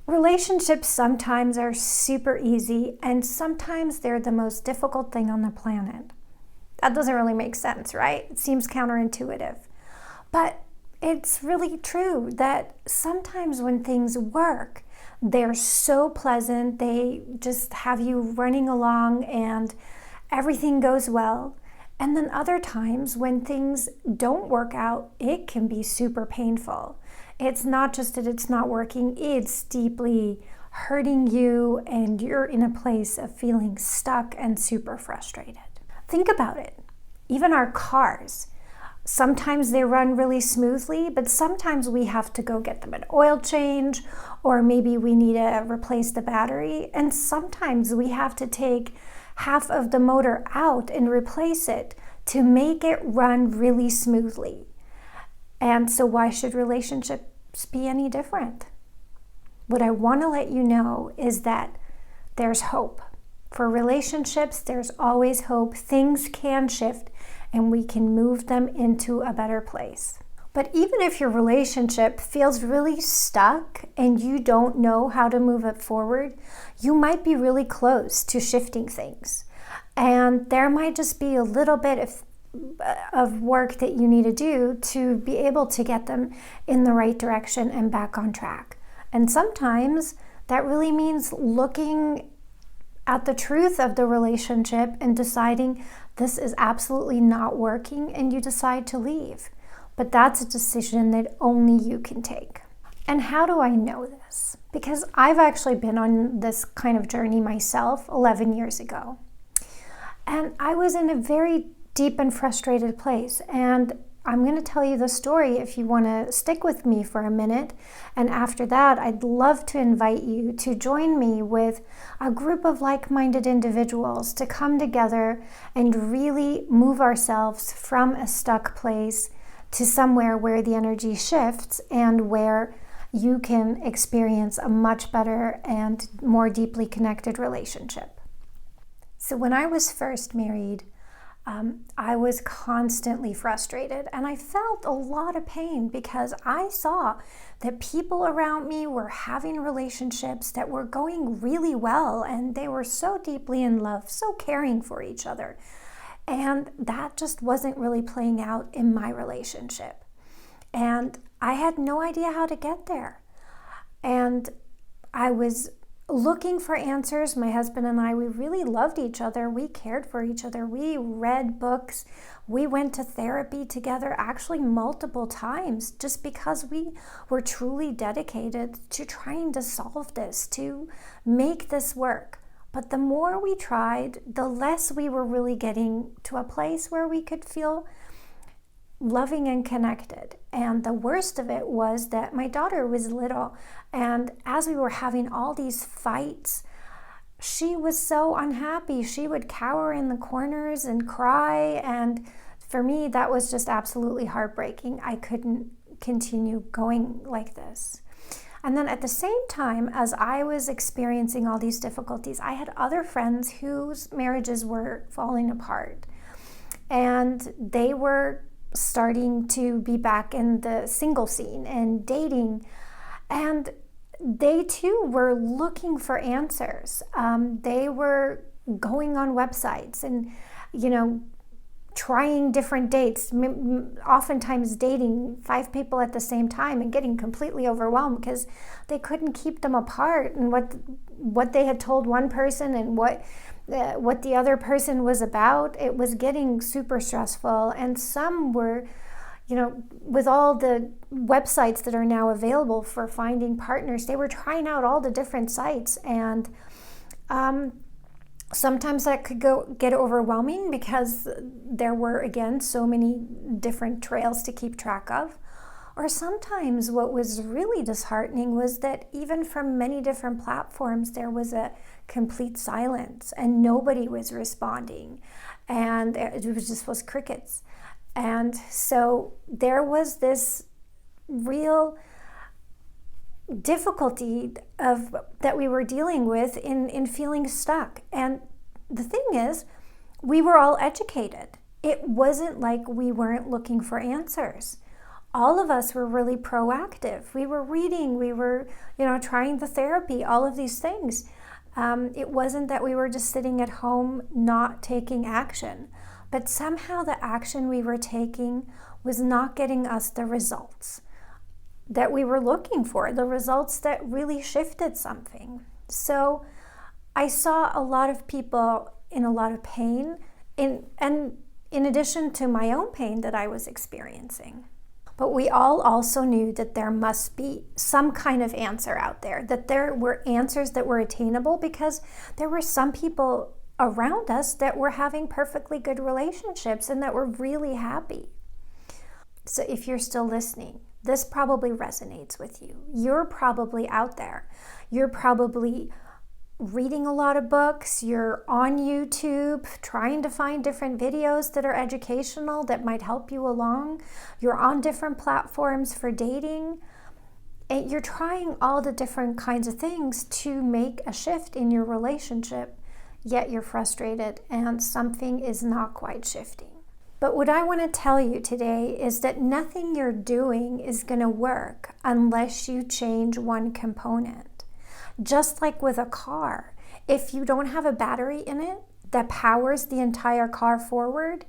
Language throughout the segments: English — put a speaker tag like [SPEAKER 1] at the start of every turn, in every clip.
[SPEAKER 1] Relationships sometimes are super easy, and sometimes they're the most difficult thing on the planet. That doesn't really make sense, right? It seems counterintuitive. But it's really true that sometimes when things work, they're so pleasant, they just have you running along and everything goes well. And then other times when things don't work out, it can be super painful. It's not just that it's not working, it's deeply hurting you, and you're in a place of feeling stuck and super frustrated. Think about it. Even our cars, sometimes they run really smoothly, but sometimes we have to go get them an oil change, or maybe we need to replace the battery. And sometimes we have to take half of the motor out and replace it to make it run really smoothly. And so why should relationships be any different? What I want to let you know is that there's hope. For relationships, there's always hope. Things can shift and we can move them into a better place. But even if your relationship feels really stuck and you don't know how to move it forward, you might be really close to shifting things. And there might just be a little bit of work that you need to do to be able to get them in the right direction and back on track. And sometimes that really means looking at the truth of the relationship and deciding this is absolutely not working, and you decide to leave. But that's a decision that only you can take. And how do I know this? Because I've actually been on this kind of journey myself 11 years ago. And I was in a very deep and frustrated place. And I'm going to tell you the story if you want to stick with me for a minute. And after that, I'd love to invite you to join me with a group of like-minded individuals to come together and really move ourselves from a stuck place to somewhere where the energy shifts and where you can experience a much better and more deeply connected relationship. So when I was first married, I was constantly frustrated, and I felt a lot of pain because I saw that people around me were having relationships that were going really well, and they were so deeply in love, so caring for each other. And that just wasn't really playing out in my relationship. And I had no idea how to get there. And I was looking for answers. My husband and I, we really loved each other. We cared for each other. We read books. We went to therapy together, actually multiple times, just because we were truly dedicated to trying to solve this, to make this work. But the more we tried, the less we were really getting to a place where we could feel loving and connected. And the worst of it was that my daughter was little, and as we were having all these fights, she was so unhappy. She would cower in the corners and cry, and for me that was just absolutely heartbreaking. I couldn't continue going like this. And then at the same time as I was experiencing all these difficulties, I had other friends whose marriages were falling apart, and they were starting to be back in the single scene and dating, and they too were looking for answers. They were going on websites and trying different dates, oftentimes dating 5 people at the same time and getting completely overwhelmed because they couldn't keep them apart, and what they had told one person and what the other person was about, it was getting super stressful. And some were, with all the websites that are now available for finding partners, they were trying out all the different sites, and sometimes that could get overwhelming because there were, again, so many different trails to keep track of. Or sometimes what was really disheartening was that even from many different platforms, there was a complete silence and nobody was responding, and it was crickets. And so there was this real difficulty that we were dealing with in feeling stuck. And the thing is, we were all educated. It wasn't like we weren't looking for answers. all of us were really proactive. We were reading, we were, trying the therapy, all of these things. It wasn't that we were just sitting at home not taking action, but somehow the action we were taking was not getting us the results that we were looking for, the results that really shifted something. So I saw a lot of people in a lot of pain, and in addition to my own pain that I was experiencing. But we all also knew that there must be some kind of answer out there, that there were answers that were attainable, because there were some people around us that were having perfectly good relationships and that were really happy. So if you're still listening, this probably resonates with you. You're probably out there. You're probably reading a lot of books. You're on YouTube trying to find different videos that are educational, that might help you along. You're on different platforms for dating. And you're trying all the different kinds of things to make a shift in your relationship, yet you're frustrated and something is not quite shifting. But what I want to tell you today is that nothing you're doing is going to work unless you change one component. Just like with a car, if you don't have a battery in it that powers the entire car forward,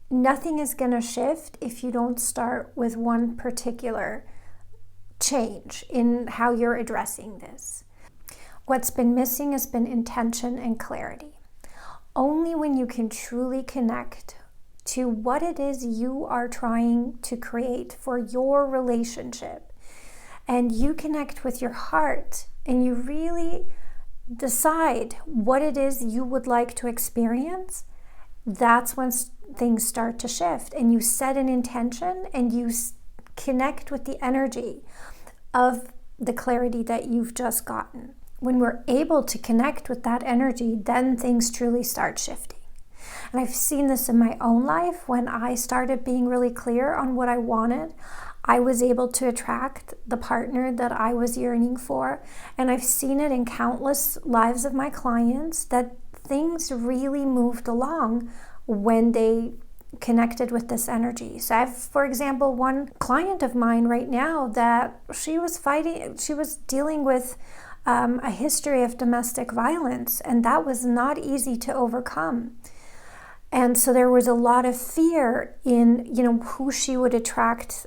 [SPEAKER 1] nothing is going to shift if you don't start with one particular change in how you're addressing this. What's been missing has been intention and clarity. Only when you can truly connect to what it is you are trying to create for your relationship, and you connect with your heart and you really decide what it is you would like to experience, that's when things start to shift, and you set an intention and you connect with the energy of the clarity that you've just gotten. When we're able to connect with that energy, then things truly start shifting. And I've seen this in my own life. When I started being really clear on what I wanted, I was able to attract the partner that I was yearning for. And I've seen it in countless lives of my clients that things really moved along when they connected with this energy. So I have, for example, one client of mine right now that she was dealing with a history of domestic violence, and that was not easy to overcome. And so there was a lot of fear in, who she would attract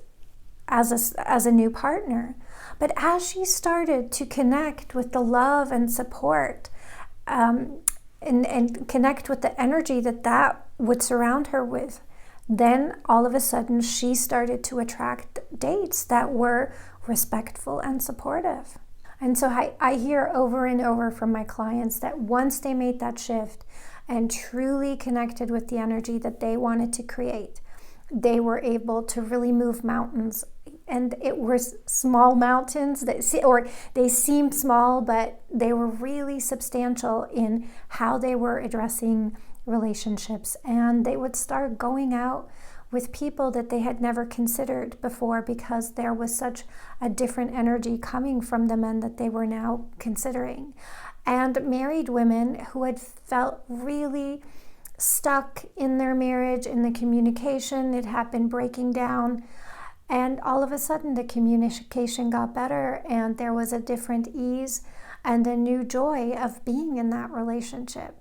[SPEAKER 1] as a new partner. But as she started to connect with the love and support, and connect with the energy that would surround her with, then all of a sudden she started to attract dates that were respectful and supportive. And so I hear over and over from my clients that once they made that shift and truly connected with the energy that they wanted to create, they were able to really move mountains. And it was small mountains they seemed small, but they were really substantial in how they were addressing relationships. And they would start going out with people that they had never considered before, because there was such a different energy coming from the men that they were now considering. And married women who had felt really stuck in their marriage, in the communication, it had been breaking down. And all of a sudden the communication got better, and there was a different ease and a new joy of being in that relationship.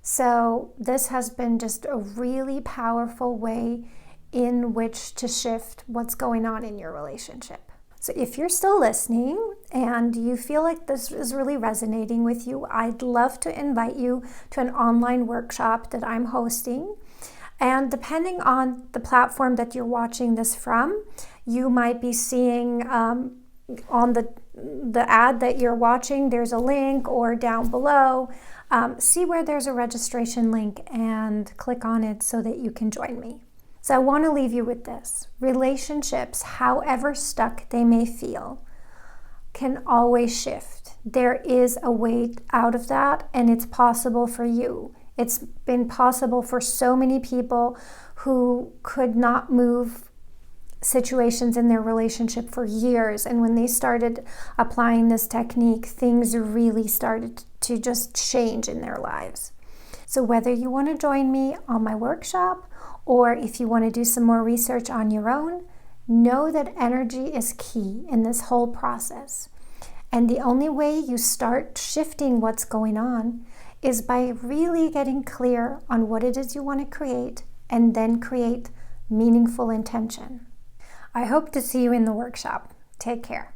[SPEAKER 1] So this has been just a really powerful way in which to shift what's going on in your relationship. So if you're still listening and you feel like this is really resonating with you, I'd love to invite you to an online workshop that I'm hosting. And depending on the platform that you're watching this from, you might be seeing on the ad that you're watching, there's a link, or down below. See where there's a registration link and click on it so that you can join me. So I want to leave you with this. Relationships, however stuck they may feel, can always shift. There is a way out of that, and it's possible for you. It's been possible for so many people who could not move situations in their relationship for years. And when they started applying this technique, things really started to just change in their lives. So whether you want to join me on my workshop, or if you want to do some more research on your own, Know that energy is key in this whole process. And the only way you start shifting what's going on is by really getting clear on what it is you want to create and then create meaningful intention. I hope to see you in the workshop. Take care.